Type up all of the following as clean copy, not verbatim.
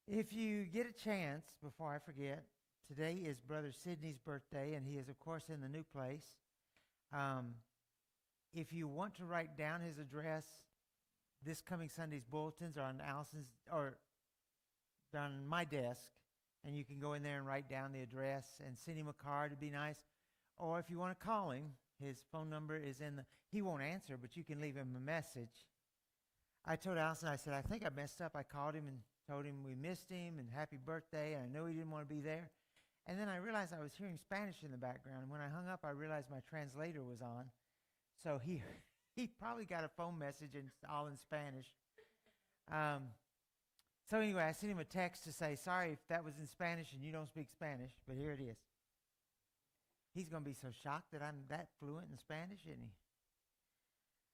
If you get a chance, before I forget, today is Brother Sidney's birthday, and he is, of course, in the new place. Um, if you want to write down his address, this coming Sunday's bulletins are on Allison's or on my desk, and you can go in there and write down the address and send him a card. It'd be nice. Or if you want to call him, his phone number is in the. He won't answer, but you can leave him a message. I told Allison, I said, I think I messed up. I called him and told him we missed him and happy birthday, and I know he didn't want to be there. And then I realized I was hearing Spanish in the background. And when I hung up, I realized my translator was on. So he probably got a phone message and all in Spanish. So anyway, I sent him a text to say, sorry if that was in Spanish and you don't speak Spanish, but here it is. He's going to be so shocked that I'm that fluent in Spanish, isn't he?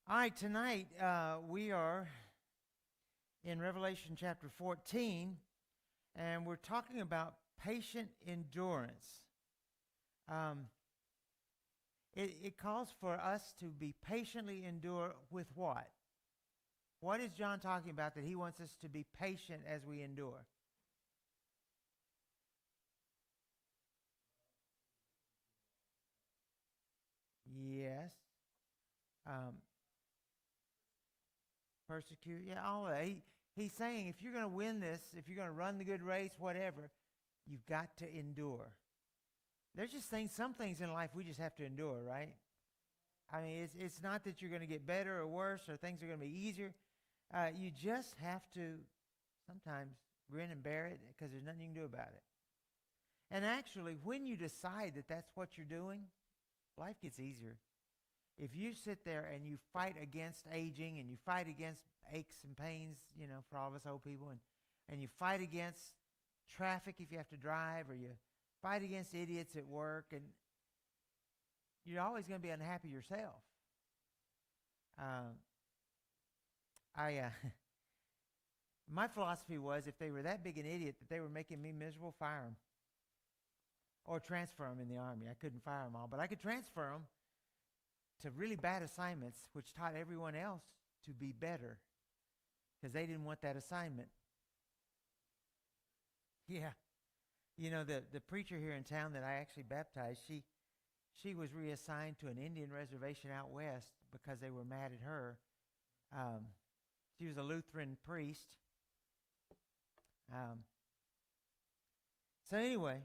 All right, tonight we are in Revelation chapter 14, and we're talking about patient endurance. It calls for us to be patiently endure with what? What is John talking about that he wants us to be patient as we endure? Yes. Um, persecute. Yeah, all that. He's saying if you're going to win this, if you're going to run the good race, whatever, you've got to endure. There's just some things in life we just have to endure, right? I mean, it's not that you're going to get better or worse or things are going to be easier. You just have to sometimes grin and bear it because there's nothing you can do about it. And actually, when you decide that that's what you're doing, life gets easier. If you sit there and you fight against aging and you fight against aches and pains, for all of us old people, and you fight against traffic if you have to drive, or you fight against idiots at work, and you're always going to be unhappy yourself. I my philosophy was if they were that big an idiot that they were making me miserable, fire them or transfer them in the Army. I couldn't fire them all, but I could transfer them to really bad assignments, which taught everyone else to be better because they didn't want that assignment. Yeah. The preacher here in town that I actually baptized, she was reassigned to an Indian reservation out west because they were mad at her. She was a Lutheran priest. So anyway,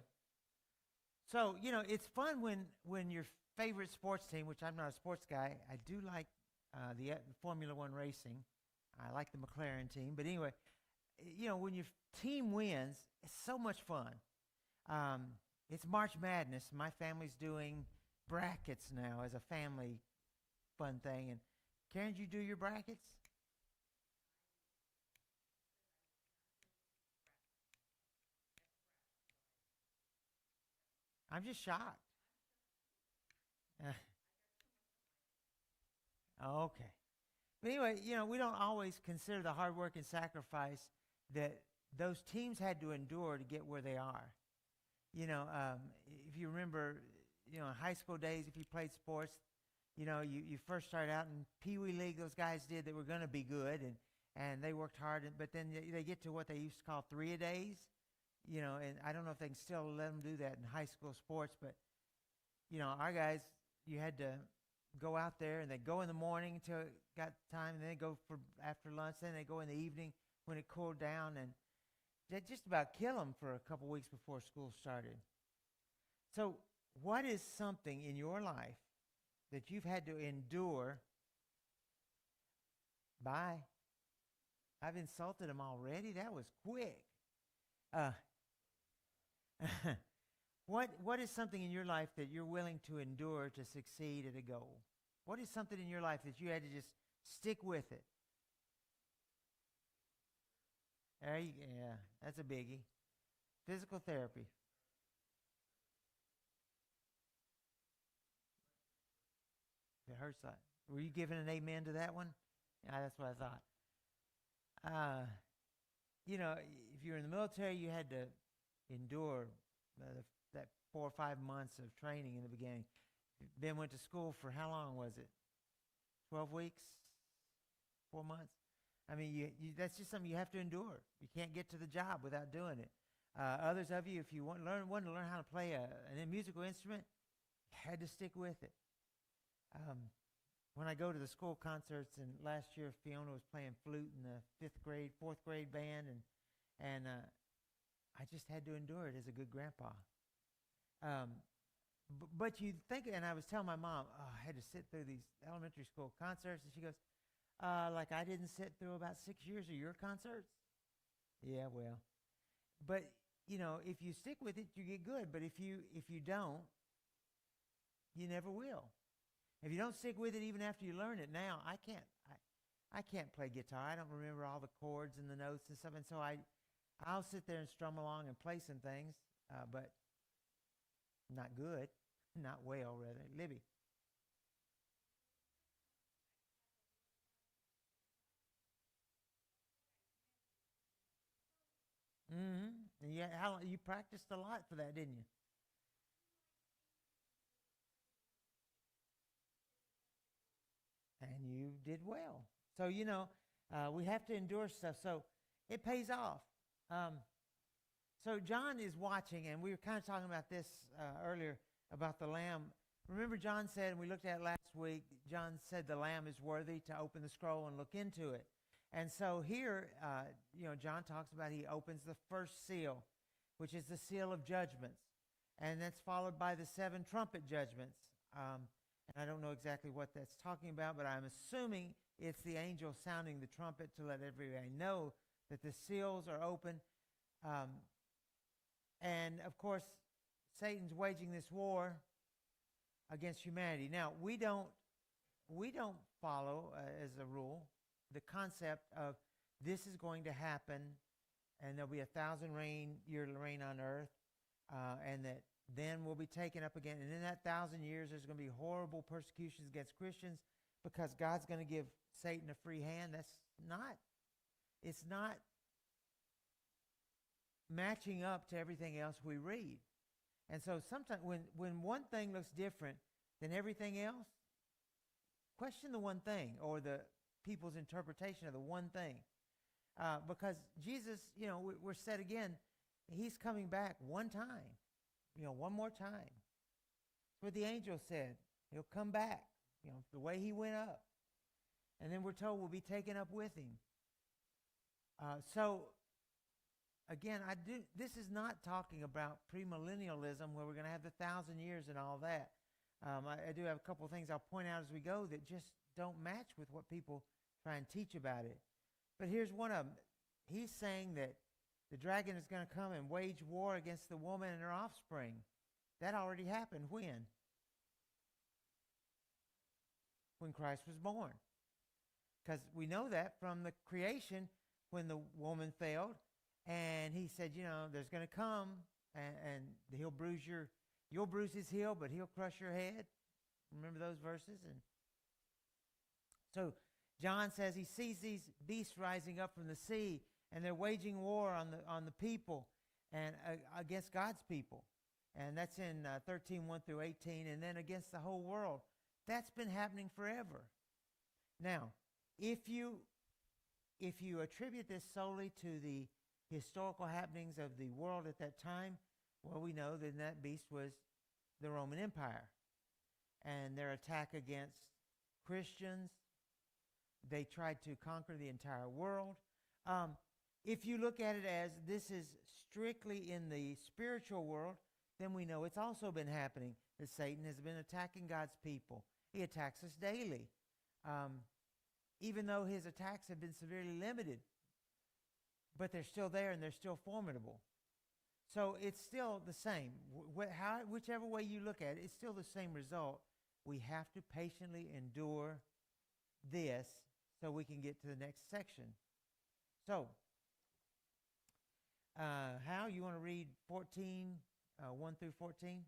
it's fun when your favorite sports team, which I'm not a sports guy, I do like the Formula One racing. I like the McLaren team. But anyway, when your team wins, it's so much fun. It's March Madness. My family's doing brackets now as a family fun thing. And Karen, did you do your brackets? I'm just shocked. Okay. But anyway, we don't always consider the hard work and sacrifice that those teams had to endure to get where they are. If you remember, in high school days, if you played sports, you first started out in Pee Wee League, those guys did that were going to be good, and they worked hard, but then they get to what they used to call three-a-days, and I don't know if they can still let them do that in high school sports, but, our guys, you had to go out there, and they'd go in the morning until it got time, and then they'd go for after lunch, then they'd go in the evening when it cooled down, and they'd just about kill them for a couple weeks before school started. So what is something in your life that you've had to endure? Bye. I've insulted them already. That was quick. Uh, what is something in your life that you're willing to endure to succeed at a goal? What is something in your life that you had to just stick with it? Yeah, that's a biggie. Physical therapy. It hurts. Were you giving an amen to that one? Yeah, that's what I thought. Uh, if you're in the military, you had to endure that 4 or 5 months of training in the beginning. Ben went to school for how long was it? 12 weeks? 4 months? I mean, that's just something you have to endure. You can't get to the job without doing it. Others of you, if you want to learn how to play a musical instrument, you had to stick with it. When I go to the school concerts, and last year Fiona was playing flute in the fourth grade band, and I just had to endure it as a good grandpa. But you think, and I was telling my mom, oh, I had to sit through these elementary school concerts, and she goes, like I didn't sit through about 6 years of your concerts? Yeah, well. But, if you stick with it, you get good. But if you don't, you never will. If you don't stick with it even after you learn it, now I can't play guitar. I don't remember all the chords and the notes and stuff, and so I'll sit there and strum along and play some things, but not good, not well, rather. Libby. Mm-hmm. And you practiced a lot for that, didn't you? And you did well. So we have to endure stuff. So it pays off. Um, so John is watching, and we were kind of talking about this earlier about the lamb. Remember, John said, and we looked at it last week. John said the lamb is worthy to open the scroll and look into it. And so here, John talks about he opens the first seal, which is the seal of judgments, and that's followed by the 7 trumpet judgments. And I don't know exactly what that's talking about, but I'm assuming it's the angel sounding the trumpet to let everybody know that the seals are open. And of course, Satan's waging this war against humanity. Now, we don't follow, as a rule, the concept of this is going to happen, and there'll be 1,000-year reign on earth, and that then we'll be taken up again. And in that 1,000 years, there's going to be horrible persecutions against Christians because God's going to give Satan a free hand. It's not matching up to everything else we read. And so sometimes when one thing looks different than everything else, question the one thing or the people's interpretation of the one thing. Because Jesus, we're said again, he's coming back one time, one more time. That's what the angel said. He'll come back, the way he went up. And then we're told we'll be taken up with him. So, again, this is not talking about premillennialism where we're going to have the 1,000 years and all that. I do have a couple of things I'll point out as we go that just don't match with what people try and teach about it. But here's one of them. He's saying that the dragon is going to come and wage war against the woman and her offspring. That already happened. When? When Christ was born. Because we know that from the creation when the woman failed. And he said, there's going to come and you'll bruise his heel, but he'll crush your head. Remember those verses? And so John says he sees these beasts rising up from the sea, and they're waging war on the people and against God's people. And that's in 13:1 through 18, and then against the whole world. That's been happening forever. Now, if you attribute this solely to the historical happenings of the world at that time, well, we know that beast was the Roman Empire and their attack against Christians. They tried to conquer the entire world. If you look at it as this is strictly in the spiritual world, then we know it's also been happening, that Satan has been attacking God's people. He attacks us daily, even though his attacks have been severely limited. But they're still there, and they're still formidable. So it's still the same. Whichever way you look at it, it's still the same result. We have to patiently endure this so we can get to the next section. So, Hal, you want to read 14, 1 through 14?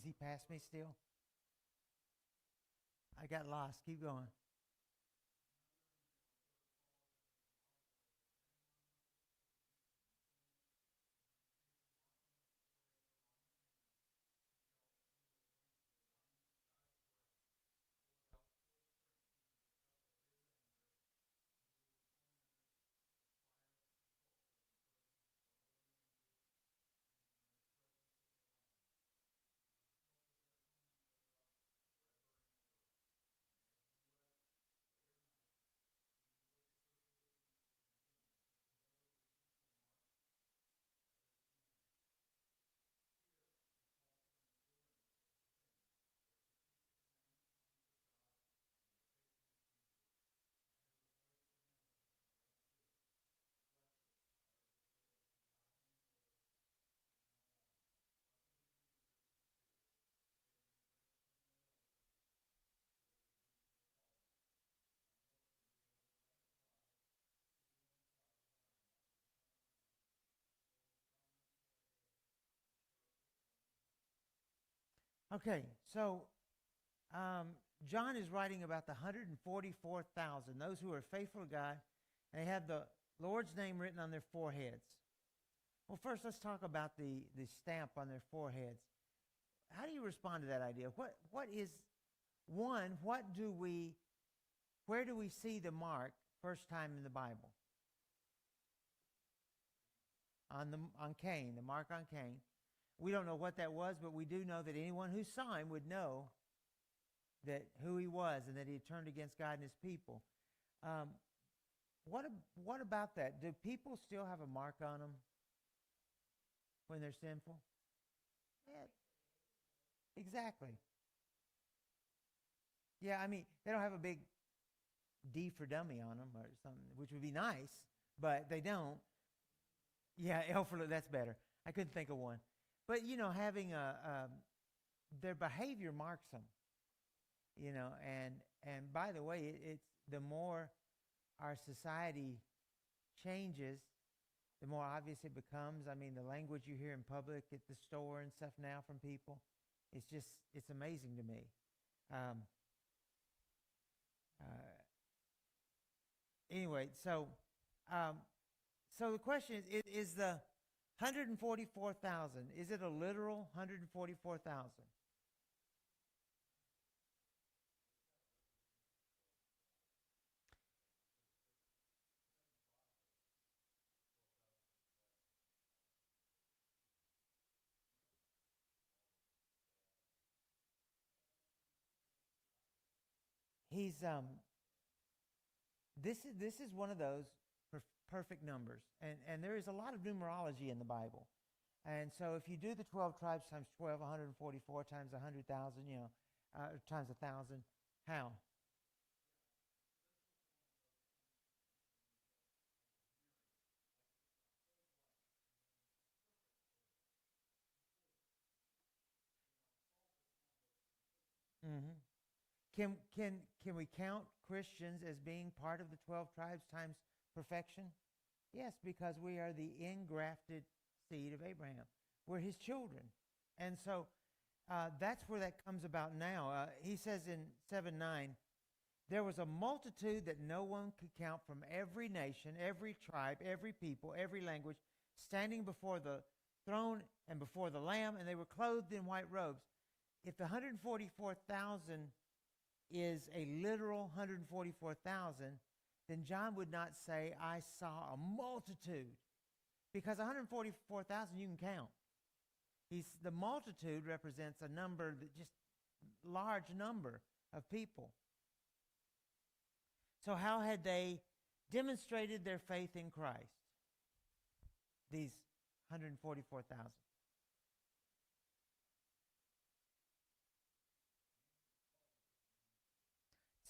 Is he past me still? I got lost. Keep going. Okay, so um, John is writing about the 144,000, those who are faithful to God, and they have the Lord's name written on their foreheads. Well, first let's talk about the stamp on their foreheads. How do you respond to that idea? What is one? Where do we see the mark first time in the Bible? On Cain, the mark on Cain. We don't know what that was, but we do know that anyone who saw him would know that who he was and that he had turned against God and his people. What about that? Do people still have a mark on them when they're sinful? Yeah, exactly. Yeah, I mean, they don't have a big D for dummy on them or something, which would be nice, but they don't. Yeah, L for that's better. I couldn't think of one. But, having their behavior marks them, and by the way, it's the more our society changes, the more obvious it becomes. I mean, the language you hear in public at the store and stuff now from people, it's amazing to me. Um, anyway, so the question is the 144,000, is it a literal 144,000? He's this is one of those perfect numbers, and there is a lot of numerology in the Bible, and so if you do the 12 tribes times 12, 144 times 100,000, times 1,000, how? Mm-hmm. Can we count Christians as being part of the 12 tribes times perfection? Yes, because we are the engrafted seed of Abraham. We're his children. And so that's where that comes about now. He says in 7:9, there was a multitude that no one could count from every nation, every tribe, every people, every language, standing before the throne and before the Lamb, and they were clothed in white robes. If the 144,000 is a literal 144,000, then John would not say, I saw a multitude, because 144,000 you can count. The multitude represents a number, that just large number of people. So how had they demonstrated their faith in Christ, these 144,000?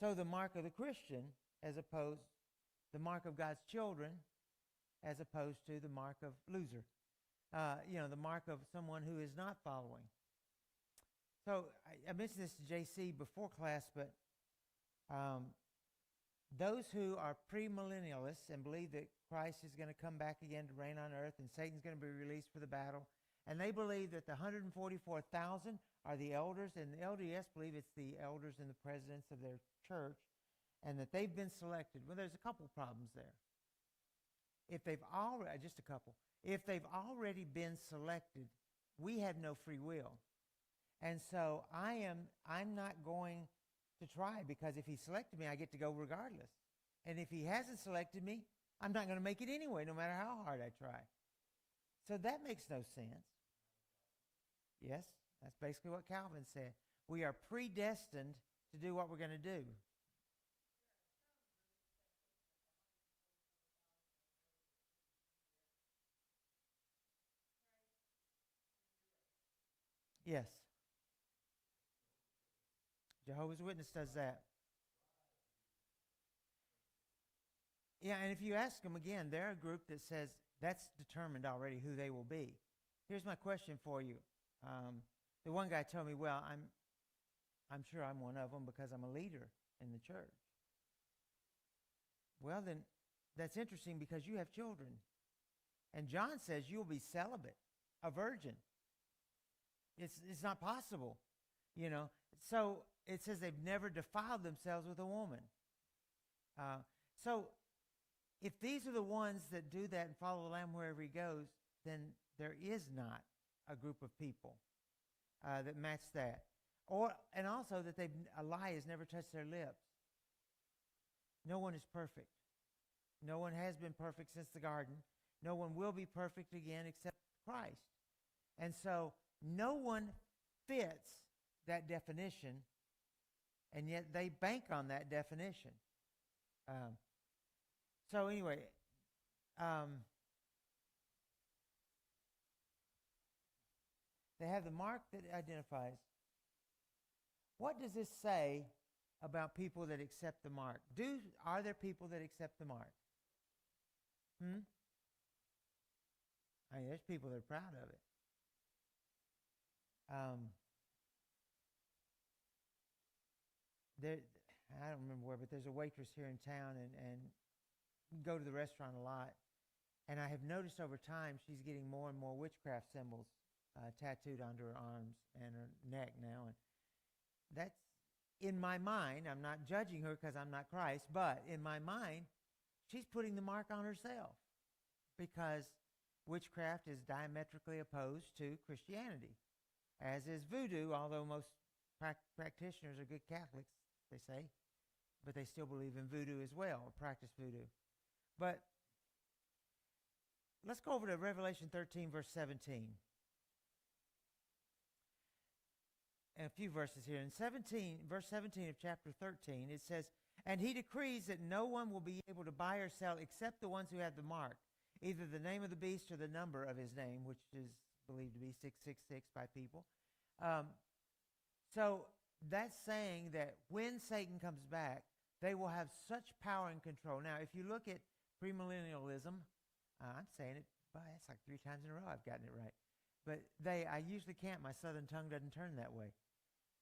So the mark of the Christian, the mark of God's children, as opposed to the mark of loser. The mark of someone who is not following. So I mentioned this to JC before class, but those who are premillennialists and believe that Christ is going to come back again to reign on earth and Satan's going to be released for the battle, and they believe that the 144,000 are the elders, and the LDS believe it's the elders and the presidents of their church, and that they've been selected. Well, there's a couple problems there. If they've already, just a couple, if they've already been selected, we have no free will. And so I'm not going to try, because if he selected me, I get to go regardless. And if he hasn't selected me, I'm not going to make it anyway, no matter how hard I try. So that makes no sense. Yes, that's basically what Calvin said. We are predestined to do what we're going to do. Yes. Jehovah's Witness does that. Yeah, and if you ask them again, they're a group that says that's determined already who they will be. Here's my question for you. The one guy told me, well, I'm sure I'm one of them because I'm a leader in the church. Well, then that's interesting, because you have children. And John says you'll be celibate, a virgin. It's not possible, you know. So it says they've never defiled themselves with a woman. So if these are the ones that do that and follow the Lamb wherever he goes, then there is not a group of people that match that. And also that a lie has never touched their lips. No one is perfect. No one has been perfect since the garden. No one will be perfect again except Christ. And so no one fits that definition, and yet they bank on that definition. So anyway, they have the mark that identifies. What does this say about people that accept the mark? Are there people that accept the mark? I mean, there's people that are proud of it. I don't remember where, but there's a waitress here in town, and go to the restaurant a lot. And I have noticed over time she's getting more and more witchcraft symbols tattooed onto her arms and her neck now. And that's, in my mind, I'm not judging her because I'm not Christ, but in my mind, she's putting the mark on herself, because witchcraft is diametrically opposed to Christianity, as is voodoo, although most practitioners are good Catholics, they say, but they still believe in voodoo as well, or practice voodoo. But let's go over to Revelation 13, verse 17. And a few verses here. In verse 17 of chapter 13, it says, "And he decrees that no one will be able to buy or sell except the ones who have the mark, either the name of the beast or the number of his name," which is believed to be 666 by people. So that's saying that when Satan comes back, they will have such power and control. Now, if you look at premillennialism, I'm saying it, but that's like 3 times in a row I've gotten it right. But I usually can't. My southern tongue doesn't turn that way.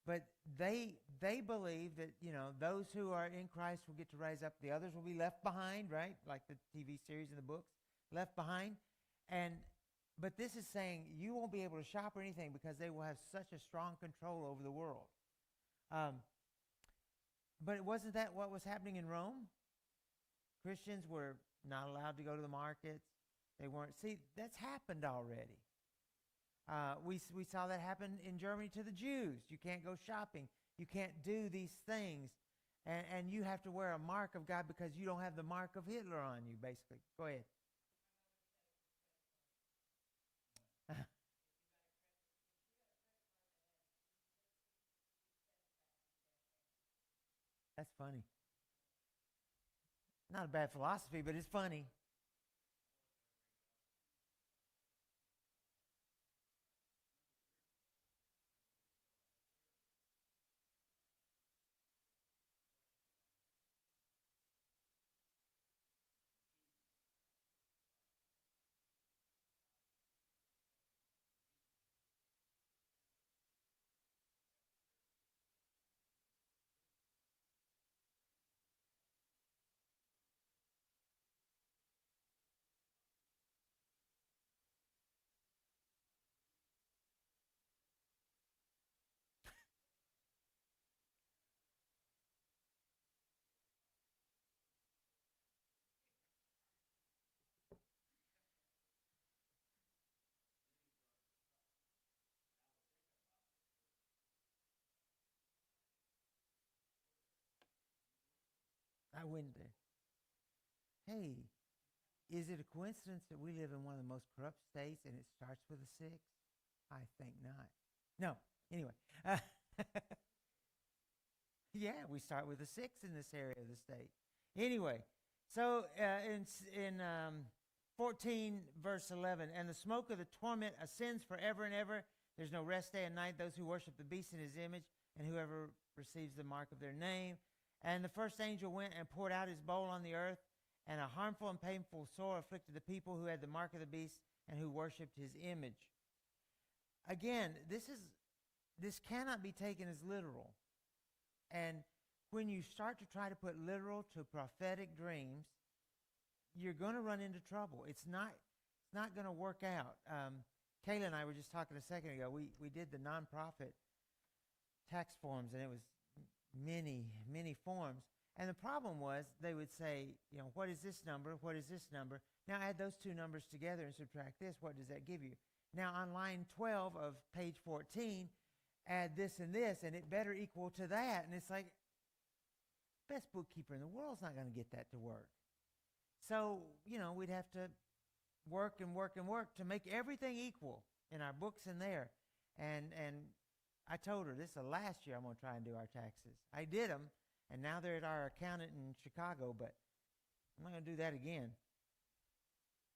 But they believe that, those who are in Christ will get to rise up. The others will be left behind, right? Like the TV series and the books, left behind. But this is saying you won't be able to shop or anything, because they will have such a strong control over the world. But wasn't that what was happening in Rome? Christians were not allowed to go to the markets. They weren't. See, that's happened already. We saw that happen in Germany to the Jews. You can't go shopping. You can't do these things. And you have to wear a mark of God because you don't have the mark of Hitler on you, basically. Go ahead. That's funny. Not a bad philosophy, but it's funny. I went there. Hey, is it a coincidence that we live in one of the most corrupt states and it starts with a 6? I think not. No. Anyway. Yeah, we start with a 6 in this area of the state. Anyway, so in 14 verse 11, and the smoke of the torment ascends forever and ever. There's no rest day and night. Those who worship the beast in his image and whoever receives the mark of their name. And the first angel went and poured out his bowl on the earth, and a harmful and painful sore afflicted the people who had the mark of the beast and who worshipped his image. Again, this cannot be taken as literal. And when you start to try to put literal to prophetic dreams, you're going to run into trouble. It's not going to work out. Kayla and I were just talking a second ago. We did the nonprofit tax forms, and it was many forms. And the problem was they would say, what is this number? What is this number? Now add those two numbers together and subtract this. What does that give you? Now on line 12 of page 14, add this and this, and it better equal to that. And it's like, best bookkeeper in the world's not going to get that to work. So, we'd have to work and work and work to make everything equal in our books in there. And I told her, this is the last year I'm going to try and do our taxes. I did them, and now they're at our accountant in Chicago, but I'm not going to do that again.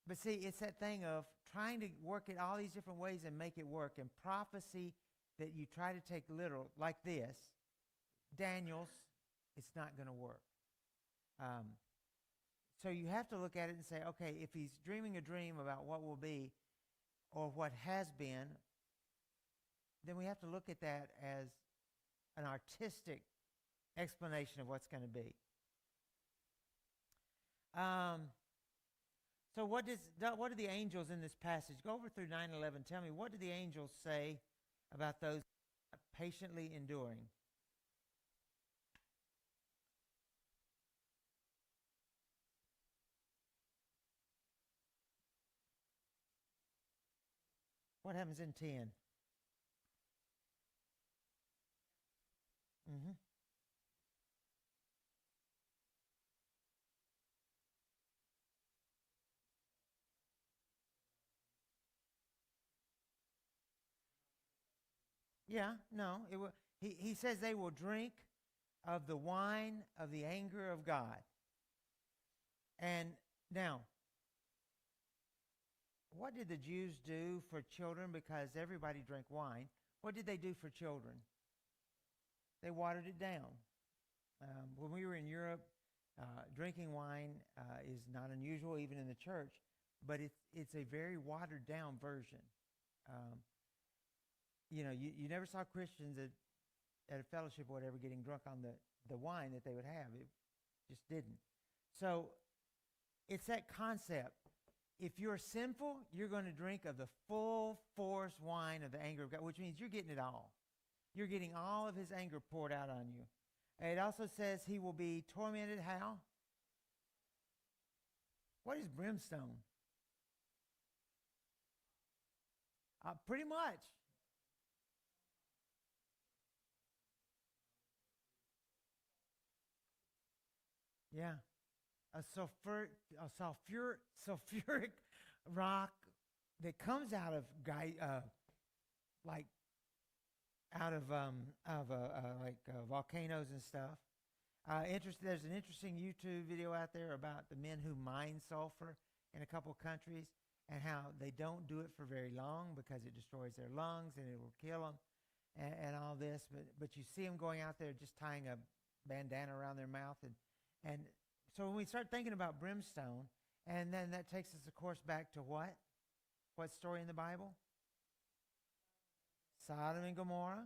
But see, it's that thing of trying to work it all these different ways and make it work. And prophecy that you try to take literal, like this, Daniel's, it's not going to work. So you have to look at it and say, okay, if he's dreaming a dream about what will be or what has been, then we have to look at that as an artistic explanation of what's going to be. So what do the angels in this passage? Go over through 9:11. Tell me, what do the angels say about those patiently enduring? What happens in 10? Mm-hmm. Yeah, no. He says they will drink of the wine of the anger of God. And now, what did the Jews do for children? Because everybody drank wine. What did they do for children? They watered it down. When we were in Europe, drinking wine is not unusual even in the church, but it's a very watered down version. You never saw Christians at a fellowship or whatever getting drunk on the wine that they would have. It just didn't. So it's that concept. If you're sinful, you're going to drink of the full force wine of the anger of God, which means you're getting it all. You're getting all of his anger poured out on you. And it also says he will be tormented how? What is brimstone? Pretty much. Yeah. Sulfuric rock that comes out of like out of volcanoes and stuff. There's an interesting YouTube video out there about the men who mine sulfur in a couple countries and how they don't do it for very long because it destroys their lungs and it will kill them and all this. But you see them going out there just tying a bandana around their mouth and so when we start thinking about brimstone, and then that takes us, of course, back to what? What story in the Bible? Sodom and Gomorrah,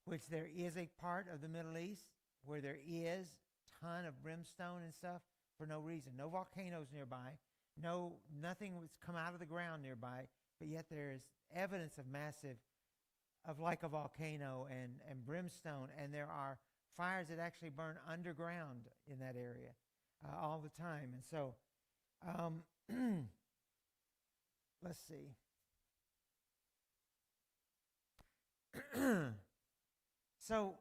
which there is a part of the Middle East where there is a ton of brimstone and stuff for no reason. No volcanoes nearby. Nothing was come out of the ground nearby, but yet there is evidence of like a volcano and brimstone, and there are fires that actually burn underground in that area all the time. And so, let's see. So,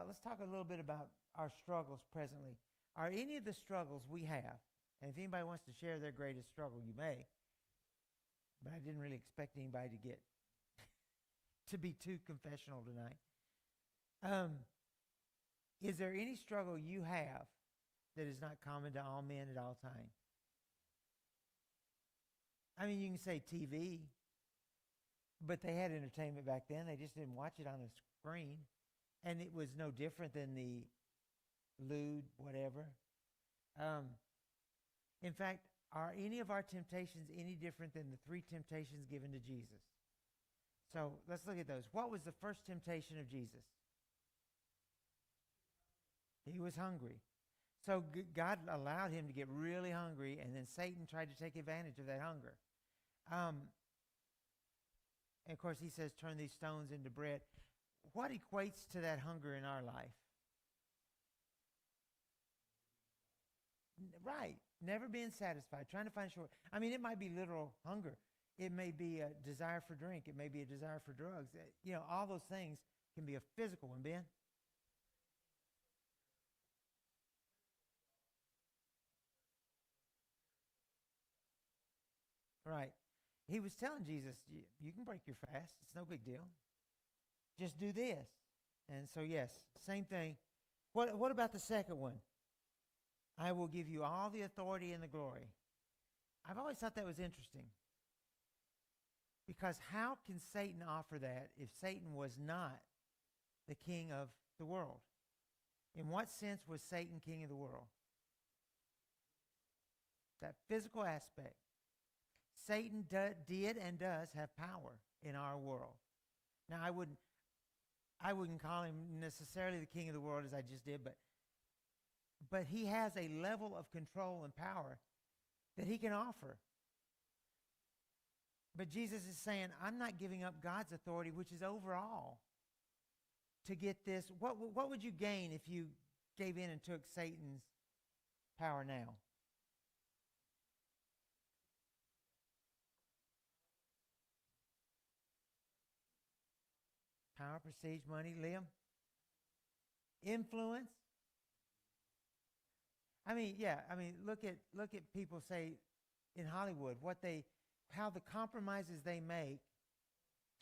let's talk a little bit about our struggles presently. Are any of the struggles we have, and if anybody wants to share their greatest struggle, you may, but I didn't really expect anybody to get to be too confessional tonight. Is there any struggle you have that is not common to all men at all times? I mean, you can say TV, but they had entertainment back then. They just didn't watch it on a screen, and it was no different than the lewd, whatever. In fact, are any of our temptations any different than the 3 temptations given to Jesus? So let's look at those. What was the first temptation of Jesus? He was hungry. So God allowed him to get really hungry, and then Satan tried to take advantage of that hunger. And of course, he says, turn these stones into bread. What equates to that hunger in our life? Right. Never being satisfied, trying to find short. I mean, it might be literal hunger. It may be a desire for drink. It may be a desire for drugs. All those things can be a physical one, Ben. Right. He was telling Jesus, you can break your fast. It's no big deal. Just do this. And so, yes, same thing. What about the second one? I will give you all the authority and the glory. I've always thought that was interesting. Because how can Satan offer that if Satan was not the king of the world? In what sense was Satan king of the world? That physical aspect. Satan did and does have power in our world. Now, I wouldn't call him necessarily the king of the world as I just did, but he has a level of control and power that he can offer. But Jesus is saying, I'm not giving up God's authority, which is overall, to get this. What would you gain if you gave in and took Satan's power now? Power, prestige, money, Liam? Influence? I mean, yeah, look at people, say, in Hollywood, how the compromises they make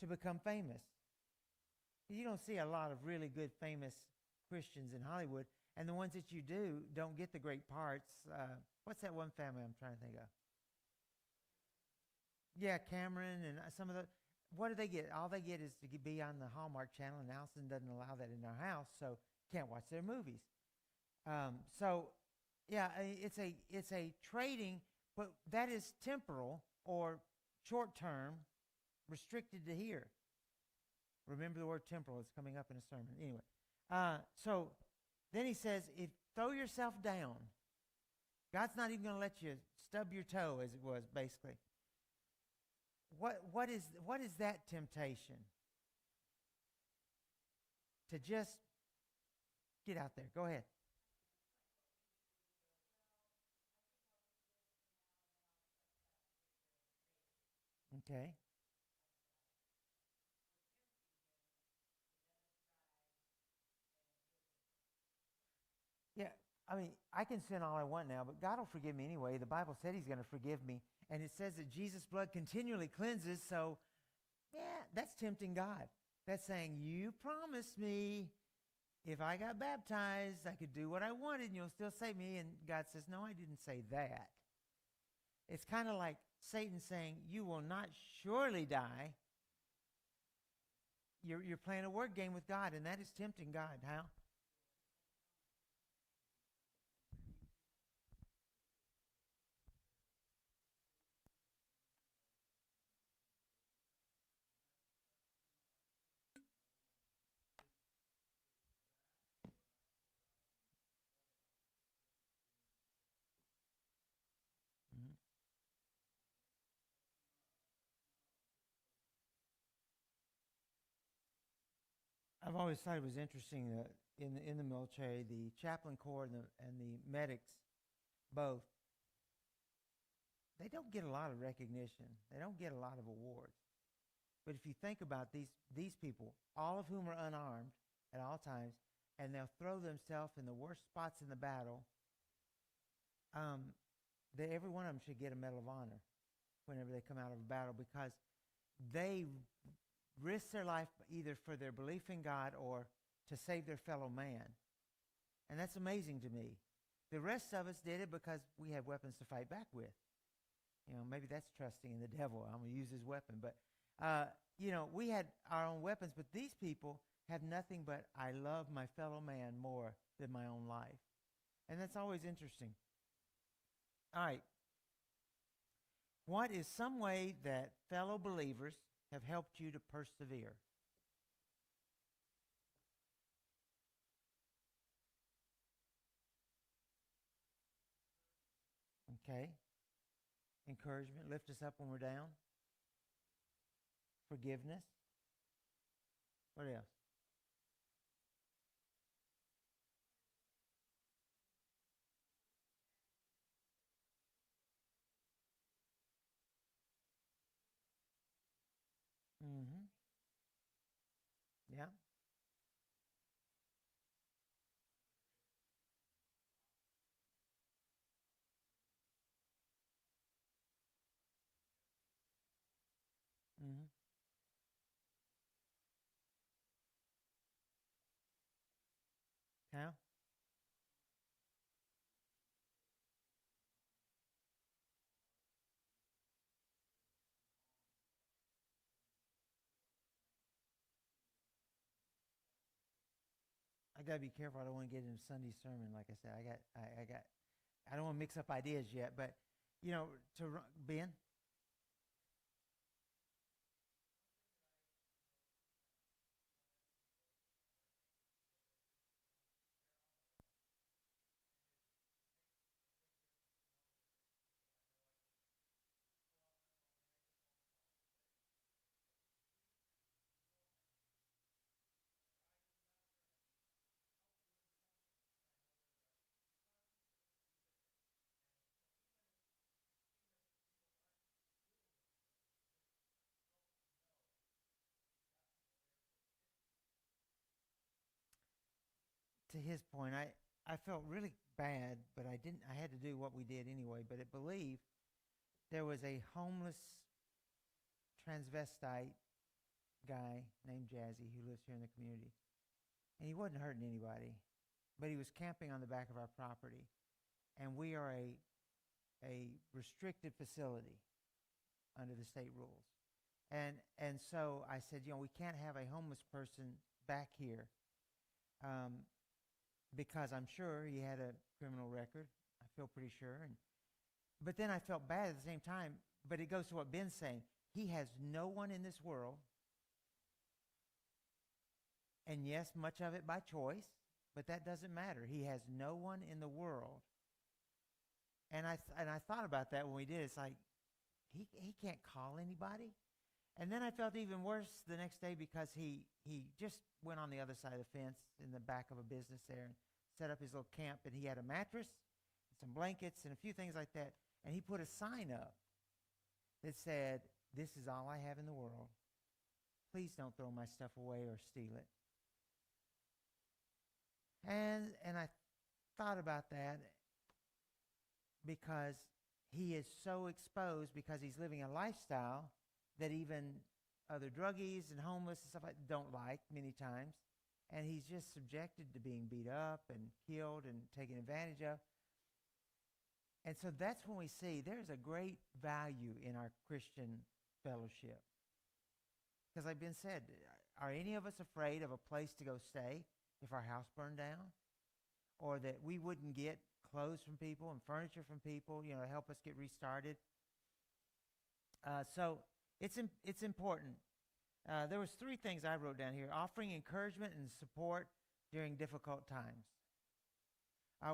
to become famous. You don't see a lot of really good famous Christians in Hollywood, and the ones that you do don't get the great parts. What's that one family I'm trying to think of? Yeah, Cameron and some of the. What do they get? All they get is to be on the Hallmark Channel, and Allison doesn't allow that in our house, so can't watch their movies. So, yeah, it's a trading, but that is temporal or short term, restricted to here. Remember the word temporal is coming up in a sermon. Anyway, so then he says, if throw yourself down. God's not even going to let you stub your toe, as it was basically. What is that temptation? To just get out there. Go ahead. Okay. Yeah, I can sin all I want now, but God will forgive me anyway. The Bible said he's going to forgive me. And it says that Jesus' blood continually cleanses. So, yeah, that's tempting God. That's saying, you promised me if I got baptized, I could do what I wanted and you'll still save me. And God says, no, I didn't say that. It's kind of like Satan saying, you will not surely die. You're playing a word game with God, and that is tempting God. How? Mhm. I've always thought it was interesting that in the military, the chaplain corps and the medics, both, they don't get a lot of recognition. They don't get a lot of awards. But if you think about these people, all of whom are unarmed at all times, and they'll throw themselves in the worst spots in the battle, that every one of them should get a Medal of Honor whenever they come out of a battle, because they risk their life either for their belief in God or to save their fellow man. And that's amazing to me. The rest of us did it because we have weapons to fight back with. Maybe that's trusting in the devil. I'm going to use his weapon. But, we had our own weapons, but these people have nothing but, I love my fellow man more than my own life. And that's always interesting. All right. What is some way that fellow believers have helped you to persevere? Okay. Encouragement. Lift us up when we're down. Forgiveness. What else? Mm-hmm. Yeah. Mm-hmm. Yeah. I gotta be careful. I don't want to get into Sunday sermon. Like I said, I don't want to mix up ideas yet. But Ben. To his point, I felt really bad, but I didn't. I had to do what we did anyway. But I believe there was a homeless transvestite guy named Jazzy who lives here in the community, and he wasn't hurting anybody, but he was camping on the back of our property, and we are a restricted facility under the state rules, and so I said, we can't have a homeless person back here. Um, because I'm sure he had a criminal record. I feel pretty sure. But then I felt bad at the same time. But it goes to what Ben's saying. He has no one in this world, and yes, much of it by choice, but that doesn't matter. He has no one in the world. And I thought about that when we did. It's like, he can't call anybody. And then I felt even worse the next day because he just went on the other side of the fence in the back of a business there and set up his little camp. And he had a mattress, some blankets, and a few things like that. And he put a sign up that said, "This is all I have in the world. Please don't throw my stuff away or steal it." And I thought about that because he is so exposed because he's living a lifestyle that even other druggies and homeless and stuff like that don't like many times. And he's just subjected to being beat up and killed and taken advantage of. And so that's when we see there's a great value in our Christian fellowship. Because like Ben said, are any of us afraid of a place to go stay if our house burned down? Or that we wouldn't get clothes from people and furniture from people, to help us get restarted? So it's important. There was 3 things I wrote down here: offering encouragement and support during difficult times.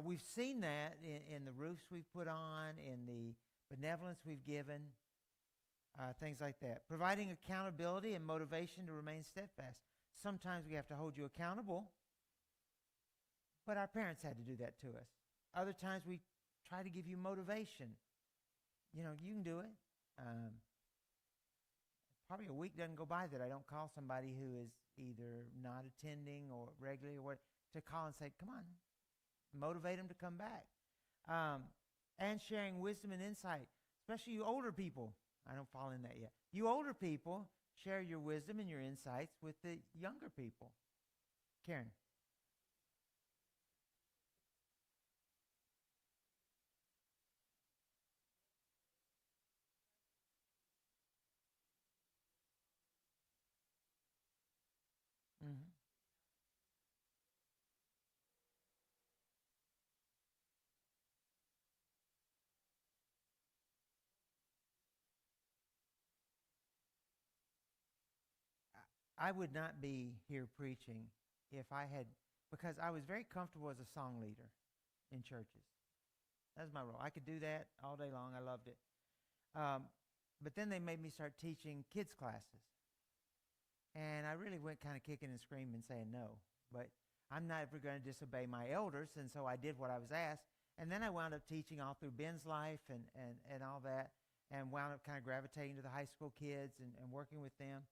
We've seen that in the roofs we've put on, in the benevolence we've given, things like that. Providing accountability and motivation to remain steadfast. Sometimes we have to hold you accountable, but our parents had to do that to us. Other times we try to give you motivation. You can do it. Probably a week doesn't go by that I don't call somebody who is either not attending or regularly or what. to call and say, come on, motivate them to come back. Um, and sharing wisdom and insight, especially you older people. I don't fall in that yet. You older people, share your wisdom and your insights with the younger people. Karen. Mm-hmm. I would not be here preaching if I had, because I was very comfortable as a song leader in churches. That's my role. I could do that all day long. I loved it. Um, but then they made me start teaching kids classes. And I really went kind of kicking and screaming saying no. But I'm not ever going to disobey my elders. And so I did what I was asked. And then I wound up teaching all through Ben's life and all that, and wound up kind of gravitating to the high school kids and working with them.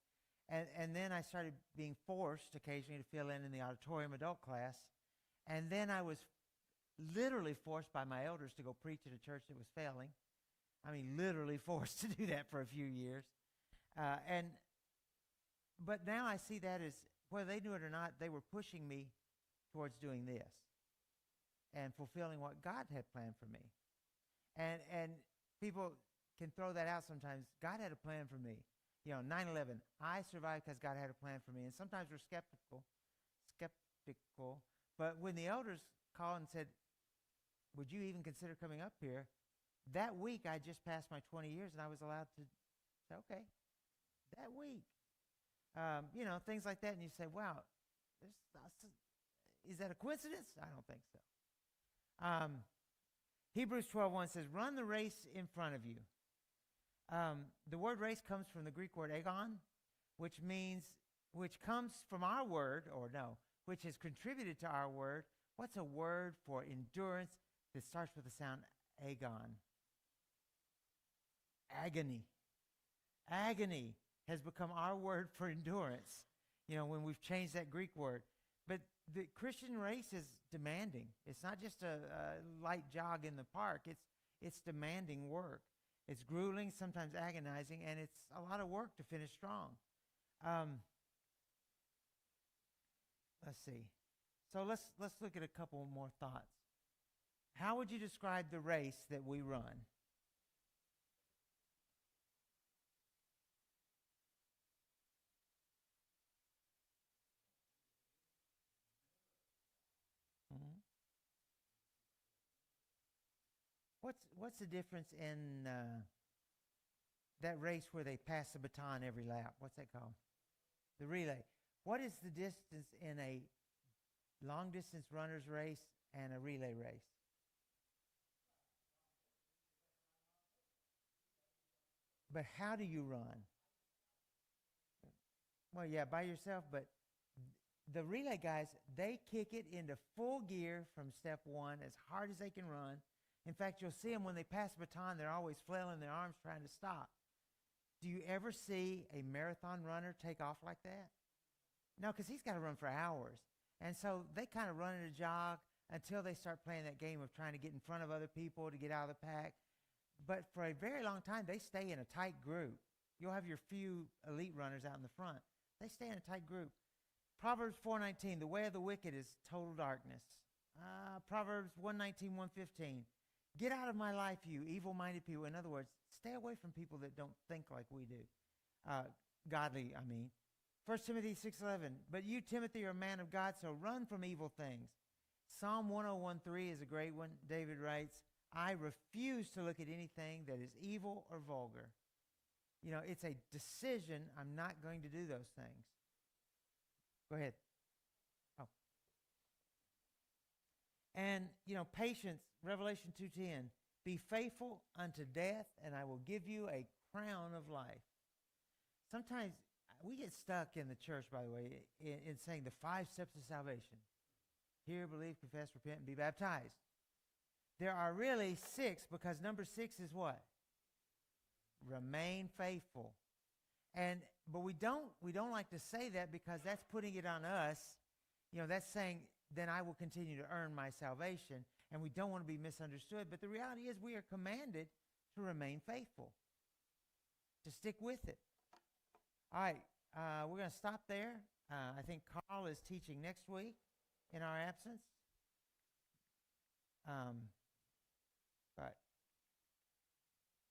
And then I started being forced occasionally to fill in the auditorium adult class. And then I was literally forced by my elders to go preach at a church that was failing. I mean, literally forced to do that for a few years. And but now I see that as, whether they knew it or not, they were pushing me towards doing this and fulfilling what God had planned for me. And people can throw that out sometimes. God had a plan for me. 9/11, I survived because God had a plan for me. And sometimes we're skeptical. But when the elders called and said, would you even consider coming up here? That week, I just passed my 20 years, and I was allowed to say, okay, that week. Things like that. And you say, wow, is that a coincidence? I don't think so. Hebrews 12:1 says, run the race in front of you. The word race comes from the Greek word agon, which comes from our word, which has contributed to our word. What's a word for endurance that starts with the sound agon? Agony. Agony has become our word for endurance, when we've changed that Greek word. But the Christian race is demanding. It's not just a light jog in the park. It's demanding work. It's grueling, sometimes agonizing, and it's a lot of work to finish strong. Let's see. So let's look at a couple more thoughts. How would you describe the race that we run? Mhm. What's the difference in that race where they pass the baton every lap? What's that called? The relay. What is the distance in a long distance runner's race and a relay race? But how do you run? Well, yeah, by yourself, but the relay guys, they kick it into full gear from step one as hard as they can run. In fact, you'll see them when they pass the baton, they're always flailing their arms trying to stop. Do you ever see a marathon runner take off like that? No, because he's got to run for hours. And so they kind of run in a jog until they start playing that game of trying to get in front of other people to get out of the pack. But for a very long time, they stay in a tight group. You'll have your few elite runners out in the front. They stay in a tight group. Proverbs 4:19, the way of the wicked is total darkness. Proverbs 1:19, 1:15, get out of my life, you evil-minded people. In other words, stay away from people that don't think like we do. Godly, I mean. 1 Timothy 6:11, but you, Timothy, are a man of God, so run from evil things. Psalm 101:3 is a great one. David writes, I refuse to look at anything that is evil or vulgar. It's a decision. I'm not going to do those things. Go ahead. Oh. And, patience, Revelation 2:10, be faithful unto death, and I will give you a crown of life. Sometimes we get stuck in the church, by the way, in saying the 5 steps of salvation. Hear, believe, confess, repent, and be baptized. There are really 6, because number 6 is what? Remain faithful. But we don't like to say that, because that's putting it on us. That's saying then I will continue to earn my salvation. And we don't want to be misunderstood. But the reality is we are commanded to remain faithful, to stick with it. All right, we're going to stop there. I think Carl is teaching next week in our absence.